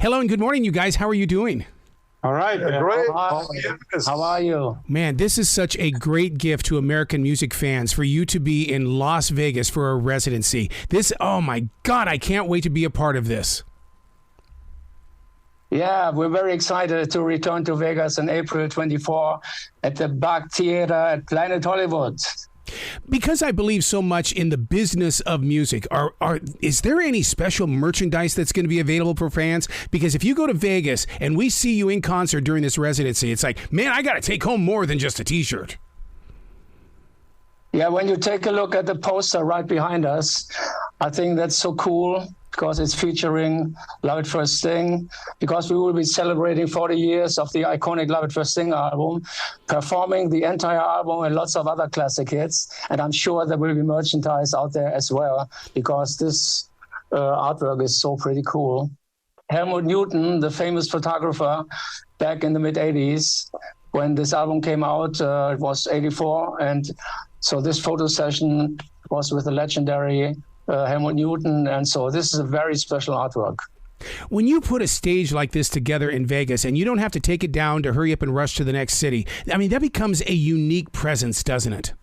Hello and good morning, you guys. How are you doing? All right. Great. How are you? Man, this is such a great gift to American music fans for you to be in Las Vegas for a residency. Oh my God, I can't wait to be a part of this. Yeah, we're very excited to return to Vegas in April 24 at the Bakkt Theater at Planet Hollywood. Because I believe so much in the business of music, is there any special merchandise that's going to be available for fans? Because if you go to Vegas and we see you in concert during this residency, it's like, man, I got to take home more than just a T-shirt. Yeah, when you take a look at the poster right behind us, I think that's so cool because it's featuring Love At First Sting, because we will be celebrating 40 years of the iconic Love At First Sting album, performing the entire album and lots of other classic hits. And I'm sure there will be merchandise out there as well, because this artwork is so pretty cool. Helmut Newton, the famous photographer back in the mid-'80s, when this album came out, it was 84. And so this photo session was with the legendary Helmut Newton, and so this is a very special artwork. When you put a stage like this together in Vegas and you don't have to take it down to hurry up and rush to the next city, I mean, that becomes a unique presence, doesn't it?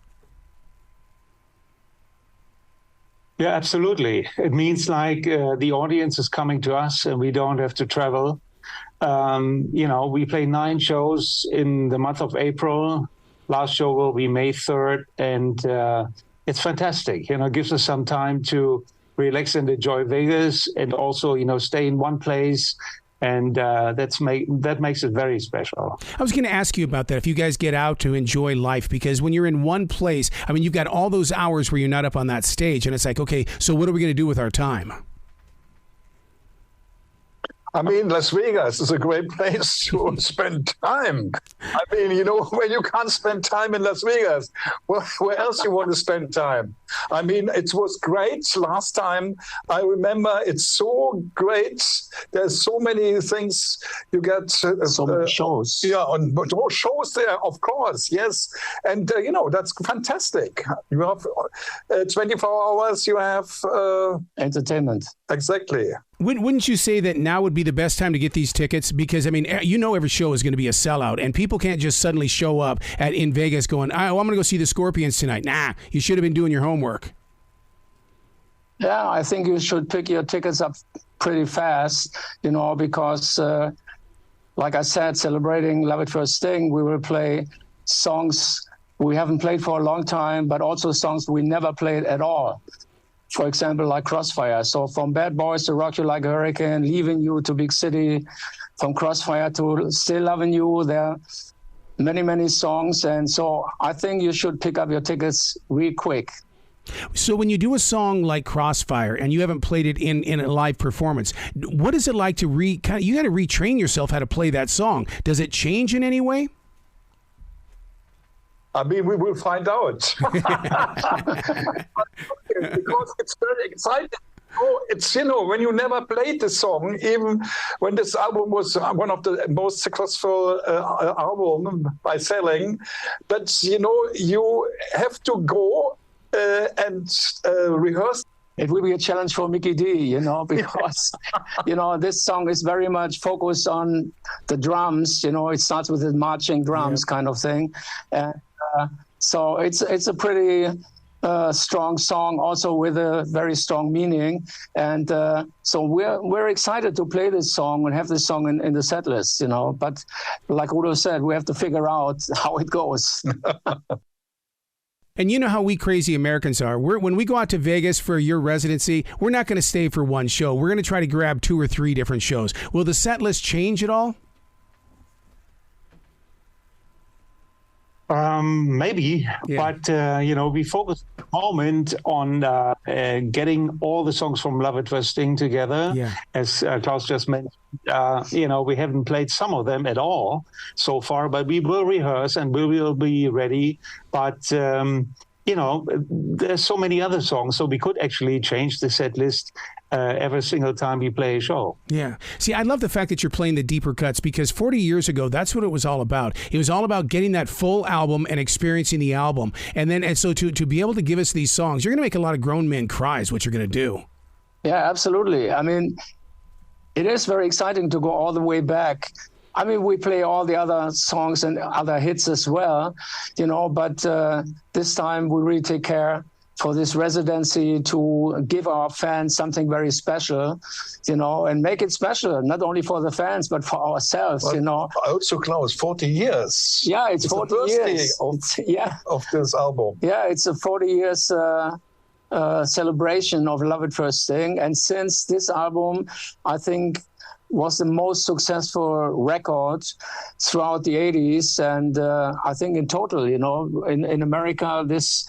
Yeah, absolutely. It means like the audience is coming to us and we don't have to travel. We play 9 shows in the month of April. Last show will be May 3rd, and it's fantastic. It gives us some time to relax and enjoy Vegas, and also, stay in one place. And that makes it very special. I was going to ask you about that, if you guys get out to enjoy life, because when you're in one place, I mean, you've got all those hours where you're not up on that stage, and it's like, okay, so what are we going to do with our time? I mean, Las Vegas is a great place to spend time. I mean, when you can't spend time in Las Vegas, where else you want to spend time? I mean, it was great last time. I remember it's so great. There's so many things you get. So many shows. Yeah, and shows there, of course, yes. And, that's fantastic. You have 24 hours, you have... entertainment. Exactly. Wouldn't you say that now would be the best time to get these tickets? Because, I mean, every show is going to be a sellout, and people can't just suddenly show up in Vegas going, I'm going to go see the Scorpions tonight. Nah, you should have been doing your homework. Yeah, I think you should pick your tickets up pretty fast, because, like I said, celebrating Love At First Sting, we will play songs we haven't played for a long time, but also songs we never played at all. For example, like Crossfire. So from Bad Boys to Rock You Like a Hurricane, Leaving You to Big City, from Crossfire to Still Loving You, there are many, many songs. And so I think you should pick up your tickets real quick. So when you do a song like Crossfire and you haven't played it in a live performance, what is it like to you got to retrain yourself how to play that song? Does it change in any way? I mean, we will find out. Because it's very exciting. It's, when you never played the song, even when this album was one of the most successful album by selling, but, you have to go and rehearse. It will be a challenge for Mickey D, because, this song is very much focused on the drums. It starts with the marching drums kind of thing. And so it's a pretty strong song, also with a very strong meaning. And so we're excited to play this song and have this song in the set list, But like Rudolf said, we have to figure out how it goes. And you know how we crazy Americans are. When we go out to Vegas for your residency, we're not going to stay for one show. We're going to try to grab 2 or 3 different shows. Will the set list change at all? Maybe, yeah. But, we focus at the moment on getting all the songs from Love At First Sting together. Yeah. As Klaus just mentioned, we haven't played some of them at all so far, but we will rehearse and we will be ready. But, there's so many other songs, so we could actually change the set list every single time we play a show. Yeah. See, I love the fact that you're playing the deeper cuts, because 40 years ago, that's what it was all about. It was all about getting that full album and experiencing the album. And so to be able to give us these songs, you're going to make a lot of grown men cry is what you're going to do. Yeah, absolutely. I mean, It is very exciting to go all the way back. I mean, we play all the other songs and other hits as well, but this time we really take care for this residency to give our fans something very special, and make it special, not only for the fans, but for ourselves, Also, Klaus, 40 years. Yeah, it's 40 years. Of this album. Yeah, it's a 40 years celebration of Love at First Sting. And since this album, I think, was the most successful record throughout the 80s. And I think in total, in America, this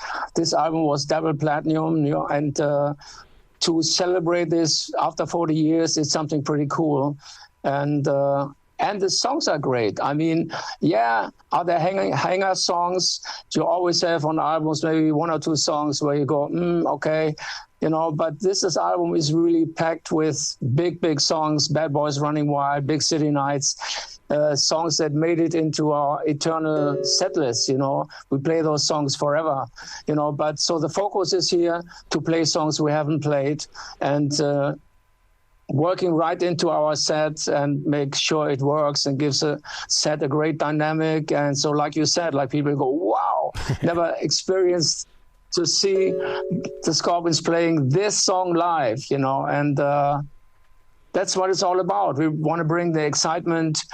album was double platinum, and to celebrate this after 40 years is something pretty cool. And the songs are great. I mean, are there hanger songs? You always have on albums maybe one or two songs where you go, okay. But this album is really packed with big songs, Bad Boys Running Wild, Big City Nights, songs that made it into our eternal set list, We play those songs forever, But so the focus is here to play songs we haven't played and working right into our set and make sure it works and gives a set a great dynamic. And so, like you said, like people go, wow, never experienced to see the Scorpions playing this song live, and that's what it's all about. We want to bring the excitement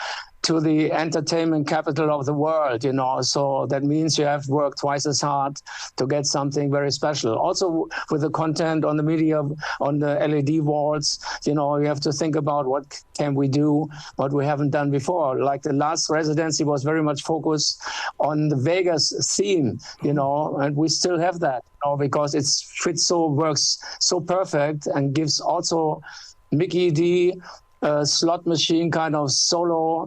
to the entertainment capital of the world, so that means you have to work twice as hard to get something very special. Also with the content on the media, on the LED walls, you have to think about what can we do, what we haven't done before. Like the last residency was very much focused on the Vegas theme, and we still have that, because it works so perfect and gives also Mickey D slot machine kind of solo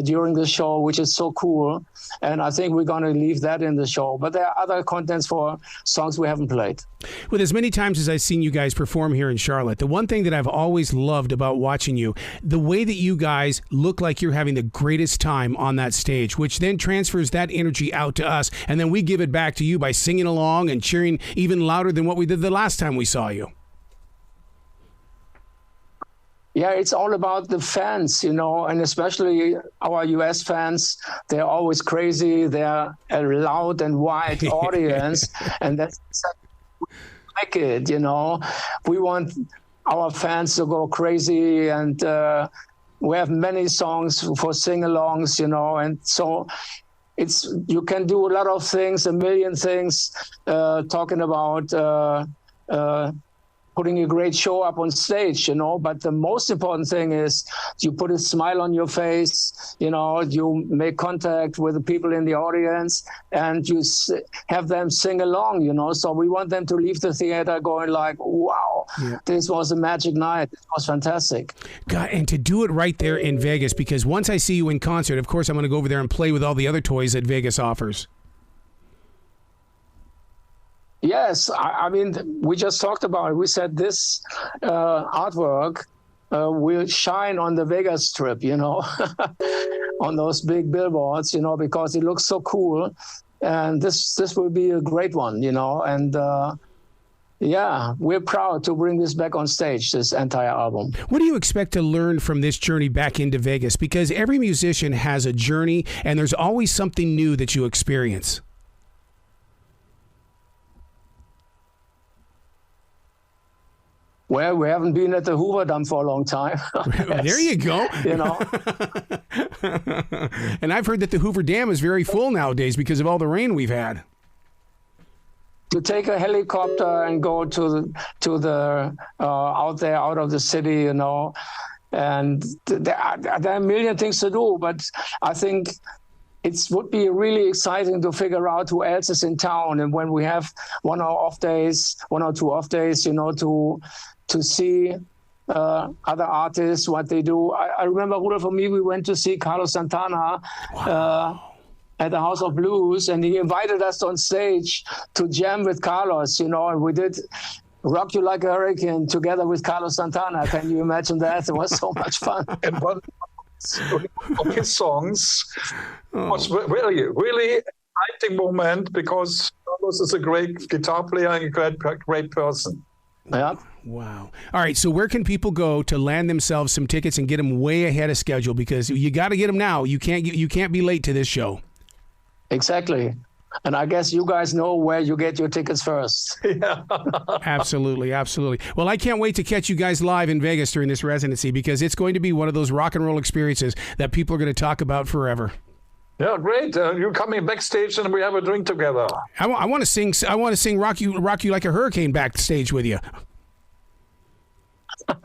during the show, which is so cool. And I think we're going to leave that in the show. But there are other contents for songs we haven't played. With as many times as I've seen you guys perform here in Charlotte, the one thing that I've always loved about watching you, the way that you guys look like you're having the greatest time on that stage, which then transfers that energy out to us. And then we give it back to you by singing along and cheering even louder than what we did the last time we saw you. Yeah, it's all about the fans, and especially our US fans. They're always crazy. They're a loud and wide audience, and that's like it, We want our fans to go crazy, and we have many songs for sing-alongs, and so you can do a lot of things, a million things, talking about putting a great show up on stage, but the most important thing is you put a smile on your face, you make contact with the people in the audience and you have them sing along, so we want them to leave the theater going like, wow, This was a magic night. It was fantastic. God, and to do it right there in Vegas, because once I see you in concert, of course, I'm going to go over there and play with all the other toys that Vegas offers. Yes, I mean, we just talked about it. We said this artwork will shine on the Vegas Strip, on those big billboards, because it looks so cool. And this will be a great one, and we're proud to bring this back on stage, this entire album. What do you expect to learn from this journey back into Vegas? Because every musician has a journey, and there's always something new that you experience. Well, we haven't been at the Hoover Dam for a long time. There you go. And I've heard that the Hoover Dam is very full nowadays because of all the rain we've had. To take a helicopter and go to the out of the city, and there are a million things to do, but I think it would be really exciting to figure out who else is in town, and when we have one or two off days, to see other artists, what they do. I remember, Rudolf, for me, we went to see Carlos Santana at the House of Blues, and he invited us on stage to jam with Carlos, and we did Rock You Like a Hurricane together with Carlos Santana. Can you imagine that? It was so much fun. And one of his songs was really exciting moment, because Carlos is a great guitar player and a great person. Yeah. Wow. All right. So where can people go to land themselves some tickets and get them way ahead of schedule? Because you got to get them now. You can't be late to this show. Exactly. And I guess you guys know where you get your tickets first. Yeah. Absolutely. Absolutely. Well, I can't wait to catch you guys live in Vegas during this residency, because it's going to be one of those rock and roll experiences that people are going to talk about forever. Yeah, great. You're coming backstage and we have a drink together. I want to sing. I want to sing "Rock You Like a Hurricane" backstage with you.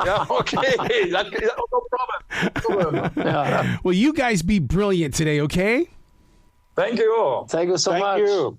Yeah, okay. No problem. Yeah. Well, you guys be brilliant today, okay? Thank you. Thank you so much. Thank you.